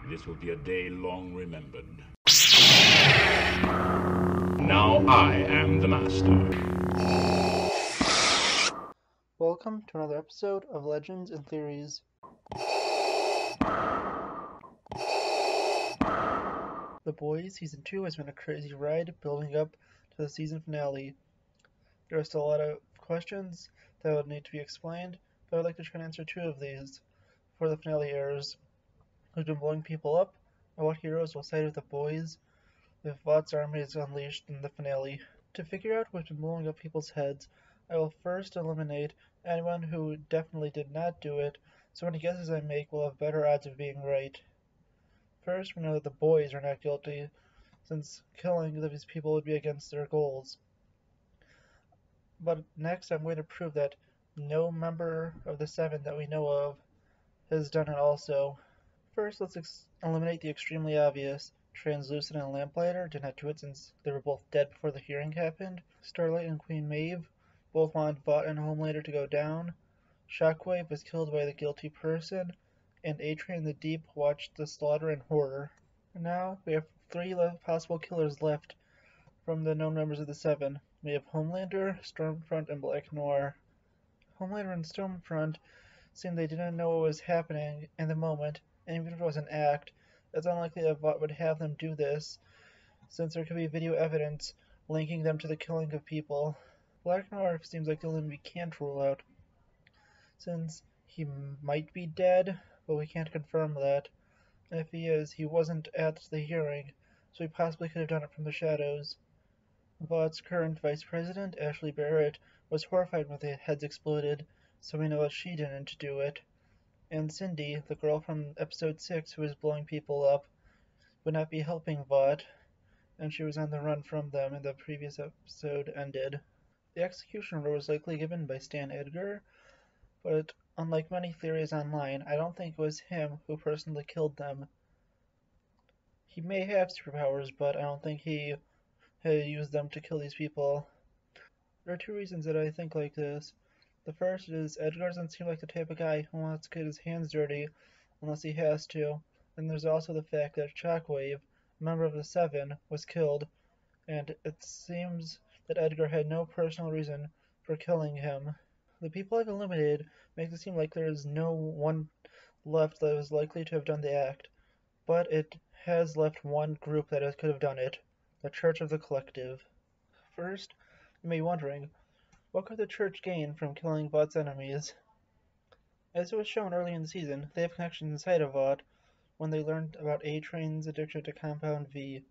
This will be a day long remembered. Now I am the master. Welcome to another episode of Legends and Theories. The Boys Season 2 has been a crazy ride building up to the season finale. There are still a lot of questions that would need to be explained, but I'd like to try and answer two of these before the finale airs. Who's been blowing people up, and what heroes will side with the Boys if Vought's army is unleashed in the finale. To figure out what's been blowing up people's heads, I will first eliminate anyone who definitely did not do it, so any guesses I make will have better odds of being right. First, we know that the Boys are not guilty, since killing these people would be against their goals. But next, I'm going to prove that no member of the Seven that we know of has done it also. First, let's eliminate the extremely obvious. Translucent and Lamplighter did not do it since they were both dead before the hearing happened. Starlight and Queen Maeve both wanted Vought and Homelander to go down. Shockwave was killed by the guilty person, and A-Train the Deep watched the slaughter in horror. Now, we have three possible killers left from the known members of the Seven. We have Homelander, Stormfront, and Black Noir. Homelander and Stormfront seemed they didn't know what was happening in the moment, and even if it was an act, it's unlikely that Vought would have them do this, since there could be video evidence linking them to the killing of people. Black Noir seems like the only one we can't rule out, since he might be dead, but we can't confirm that. And if he is, he wasn't at the hearing, so he possibly could have done it from the shadows. Vought's current vice president, Ashley Barrett, was horrified when the heads exploded, so we know that she didn't do it. And Cindy, the girl from episode 6 who was blowing people up, would not be helping Vought, and she was on the run from them in the previous episode ended. The execution order was likely given by Stan Edgar, but unlike many theories online, I don't think it was him who personally killed them. He may have superpowers, but I don't think he had used them to kill these people. There are two reasons that I think like this. The first is Edgar doesn't seem like the type of guy who wants to get his hands dirty unless he has to, and there's also the fact that Shockwave, a member of the Seven, was killed, and it seems that Edgar had no personal reason for killing him. The people I've eliminated make it seem like there is no one left that is likely to have done the act, but it has left one group that could have done it, the Church of the Collective. First, you may be wondering, what could the Church gain from killing Vought's enemies? As it was shown early in the season, they have connections inside of Vought when they learned about A-Train's addiction to Compound V.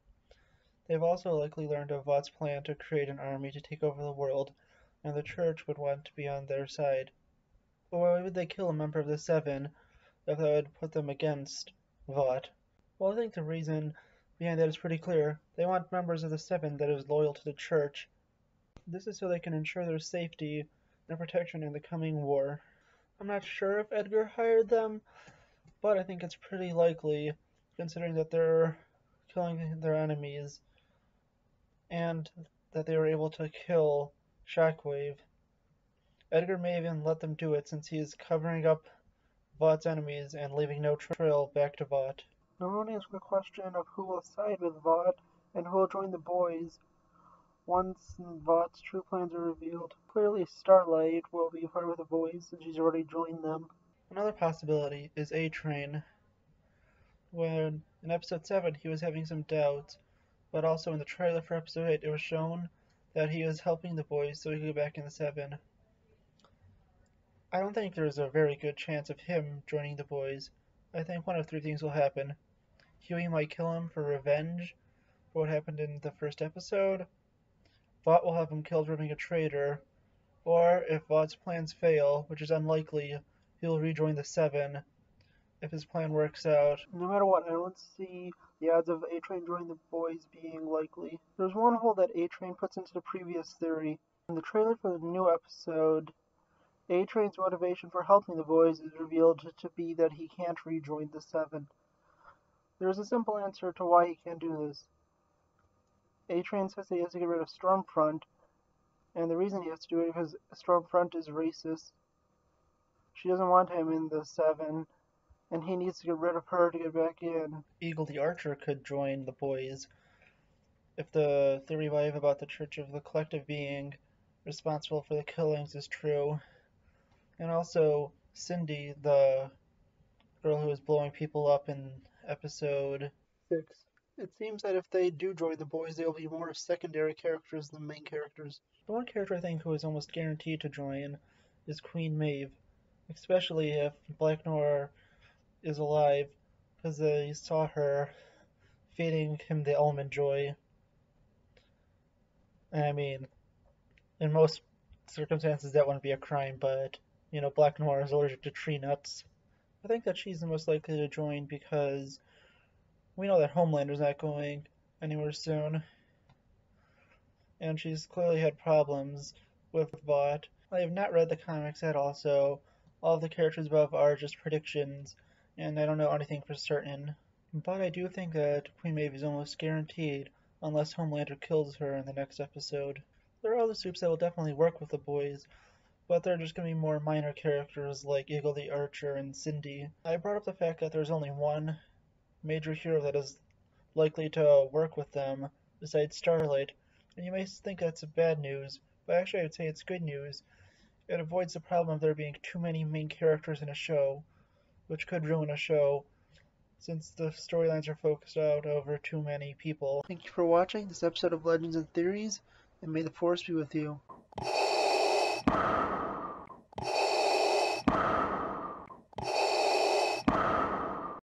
They have also likely learned of Vought's plan to create an army to take over the world, and the Church would want to be on their side. But why would they kill a member of the Seven if that would put them against Vought? Well, I think the reason behind that is pretty clear. They want members of the Seven that is loyal to the Church. This is so they can ensure their safety and protection in the coming war. I'm not sure if Edgar hired them, but I think it's pretty likely, considering that they're killing their enemies, and that they were able to kill Shockwave. Edgar may even let them do it since he is covering up Vought's enemies and leaving no trail back to Vought. Now we'll answer the question of who will side with Vought and who will join the Boys once Vought's true plans are revealed. Clearly Starlight will be part of the Boys since she's already joined them. Another possibility is A-Train. When in episode 7 he was having some doubts, but also in the trailer for episode 8 it was shown that he was helping the Boys so he could go back in the Seven. I don't think there's a very good chance of him joining the Boys. I think one of three things will happen. Hughie might kill him for revenge for what happened in the first episode. Vought will have him killed for being a traitor. Or, if Vought's plans fail, which is unlikely, he'll rejoin the Seven if his plan works out. No matter what, I don't see the odds of A-Train joining the Boys being likely. There's one hole that A-Train puts into the previous theory. In the trailer for the new episode, A-Train's motivation for helping the Boys is revealed to be that he can't rejoin the Seven. There is a simple answer to why he can't do this. A-Train says he has to get rid of Stormfront, and the reason he has to do it is because Stormfront is racist. She doesn't want him in the Seven, and he needs to get rid of her to get back in. Eagle the Archer could join the boys if the theory I have about the Church of the Collective being responsible for the killings is true. And also Cindy, the girl who was blowing people up in episode 6. It seems that if they do join the boys, they'll be more secondary characters than main characters. The one character I think who is almost guaranteed to join is Queen Maeve, especially if Black Noir is alive, because they saw her feeding him the almond joy. And I mean, in most circumstances that wouldn't be a crime, but, you know, Black Noir is allergic to tree nuts. I think that she's the most likely to join because we know that Homelander's not going anywhere soon, and she's clearly had problems with Vought. I have not read the comics at all, so all of the characters above are just predictions, and I don't know anything for certain. But I do think that Queen Maeve is almost guaranteed, unless Homelander kills her in the next episode. There are other soups that will definitely work with the boys, but they're just going to be more minor characters like Eagle the Archer and Cindy. I brought up the fact that there's only one major hero that is likely to work with them besides Starlight, and you may think that's bad news, but actually I would say it's good news. It avoids the problem of there being too many main characters in a show, which could ruin a show, since the storylines are focused out over too many people. Thank you for watching this episode of Legends and Theories, and may the Force be with you.